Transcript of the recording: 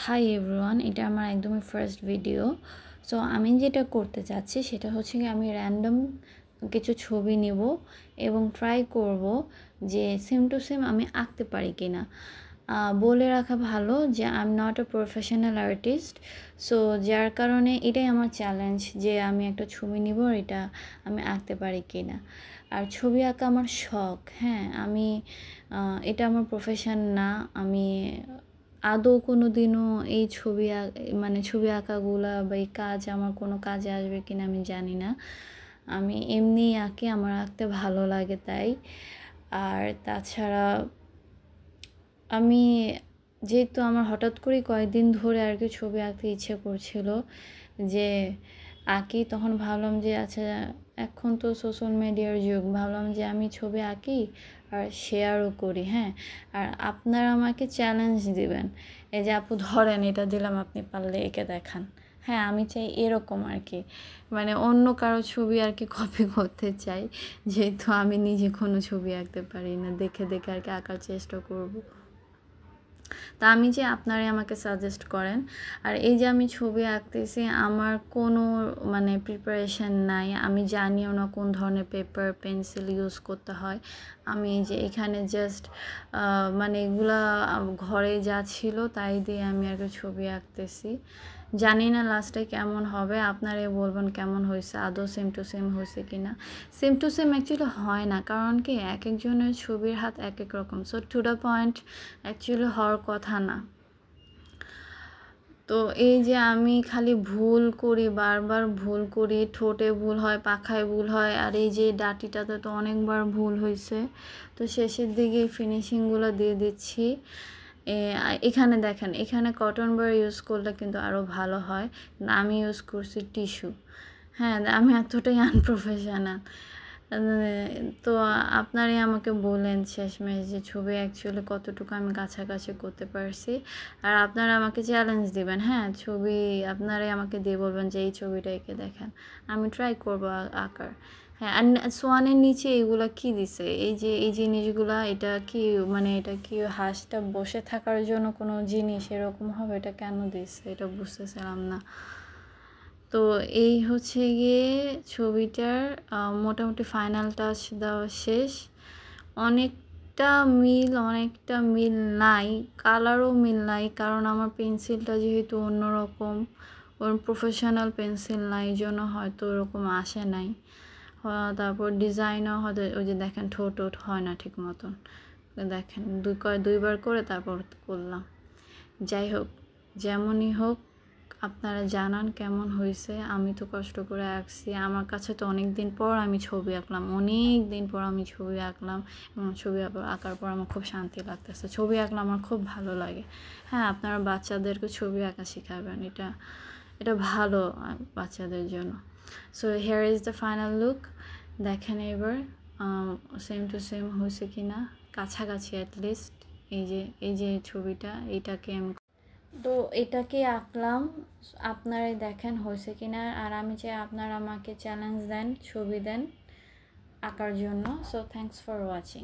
Hi everyone, এটা আমার একদমই ফার্স্ট ভিডিও। সো আমি যেটা করতে চাচ্ছি সেটা হচ্ছে কি, আমি র্যান্ডম কিছু ছবি নেব এবং ট্রাই করব যে সেম টু সেম আমি আঁকতে পারি কি না। বলে রাখা ভালো যে I am not a professional artist. So যার কারণে এটাই আমার চ্যালেঞ্জ যে আমি একটা ছবি নিব, এটা আমি আঁকতে পারি কি না। আর ছবি আঁকা আমার শখ। হ্যাঁ, আমি এটা আমার প্রফেশন না। আমি আদৌ কোনো দিনও এই ছবি আঁকাগুলা বা এই কাজ আমার কোনো কাজে আসবে কিনা আমি জানি না। আমি এমনিই আঁকি, আমার আঁকতে ভালো লাগে তাই। আর তাছাড়া আমি যেহেতু আমার হঠাৎ করে কয়েকদিন ধরে আর কি ছবি আঁকতে ইচ্ছে করছিল যে আঁকি, তখন ভাবলাম যে আচ্ছা, এখন তো সোশ্যাল মিডিয়ার যুগ, ভাবলাম যে আমি ছবি আঁকি আর শেয়ারও করি। হ্যাঁ, আর আপনারা আমাকে চ্যালেঞ্জ দিবেন, এই যে আপু ধরেন এটা দিলাম, আপনি পারলে এঁকে দেখান। হ্যাঁ, আমি চাই এরকম আর কি, মানে অন্য কারো ছবি আর কি কপি করতে চাই, যেহেতু আমি নিজে কোনো ছবি আঁকতে পারি না, দেখে দেখে আর কি আঁকার চেষ্টা করব। তা আমি যে আপনারাই আমাকে সাজেস্ট করেন। আর এই যে আমি ছবি আঁকতেছি, আমার কোনো মানে প্রিপারেশন নাই, আমি জানিও না কোন ধরনের পেপার পেন্সিল ইউজ করতে হয়। আমি যে এখানে জাস্ট মানে এগুলা ঘরে যা ছিল তাই দিয়ে আমি আর কি ছবি আঁকতেছি। জানি না লাস্টে কেমন হবে, আপনারাই বলবেন কেমন হয়েছে, আদৌ সেম টু সেম হয়েছে কি না। সেম টু সেম অ্যাকচুয়ালি হয় না, কারণ কি এক একজনের ছবির হাত এক এক রকম। So to the point actually হওয়ার কথা না। তো এই যে আমি খালি ভুল করি, বারবার ভুল করি, ঠোঁটে ভুল হয়, পাখায় ভুল হয়, আর এই যে ডাটিটাতে তো অনেকবার ভুল হয়েছে। তো শেষের দিকে ফিনিশিংগুলো দিয়ে দিচ্ছি। এখানে দেখেন, এখানে কটন বার ইউজ করলে কিন্তু আরও ভালো হয়, আমি ইউজ করছি টিস্যু। হ্যাঁ, আমি এতটাই আনপ্রফেশনাল। তো আপনারাই আমাকে বলেন শেষমেশ যে ছবি অ্যাকচুয়ালি কতটুকু আমি কাছাকাছি করতে পারছি। আর আপনারা আমাকে চ্যালেঞ্জ দিবেন। হ্যাঁ, ছবি আপনারাই আমাকে দিয়ে বলবেন যে এই ছবিটা এঁকে দেখেন, আমি ট্রাই করবো আঁকার। হ্যাঁ, আর সোয়ানের নিচে এগুলা কি দিছে, এই জিনিসগুলা, এটা কি মানে এটা কি হাঁসটা বসে থাকার জন্য কোনো জিনিস এরকম হবে, এটা কেন দিচ্ছে এটা বুঝতেছিলাম না। তো এই হচ্ছে গিয়ে ছবিটার মোটামুটি ফাইনাল টাচ দেওয়া শেষ। অনেকটা মিল নাই, কালারও মিল নাই, কারণ আমার পেন্সিলটা যেহেতু অন্যরকম, ওর প্রফেশনাল পেন্সিল নাই, এই জন্য হয়তো ওরকম আসে নাই। তারপর ডিজাইনও হয়তো ওই যে দেখেন ঠোঁট হয় না ঠিক মতন, দেখেন দুইবার করে তারপর করলাম। যাই হোক, যেমনই হোক, আপনারা জানান কেমন হয়েছে। আমি তো কষ্ট করে আঁকছি, আমার কাছে তো অনেক দিন পর আমি ছবি আঁকলাম, এবং ছবি আঁকার পর আমার খুব শান্তি লাগতেছে। ছবি আঁকলে আমার খুব ভালো লাগে। হ্যাঁ, আপনারা বাচ্চাদেরকে ছবি আঁকা শেখাবেন, এটা ভালো বাচ্চাদের জন্য। So here is the final look. দেখেন এবার সেম টু সেম হয়েছে কি না, কাছাকাছি অ্যাটলিস্ট। এই যে ছবিটা, এটাকে আঁকলাম, আপনারাই দেখেন হয়েছে কিনা। আর আমি চাই আপনারা আমাকে চ্যালেঞ্জ দেন, ছবি দেন আঁকার জন্য। So thanks for watching.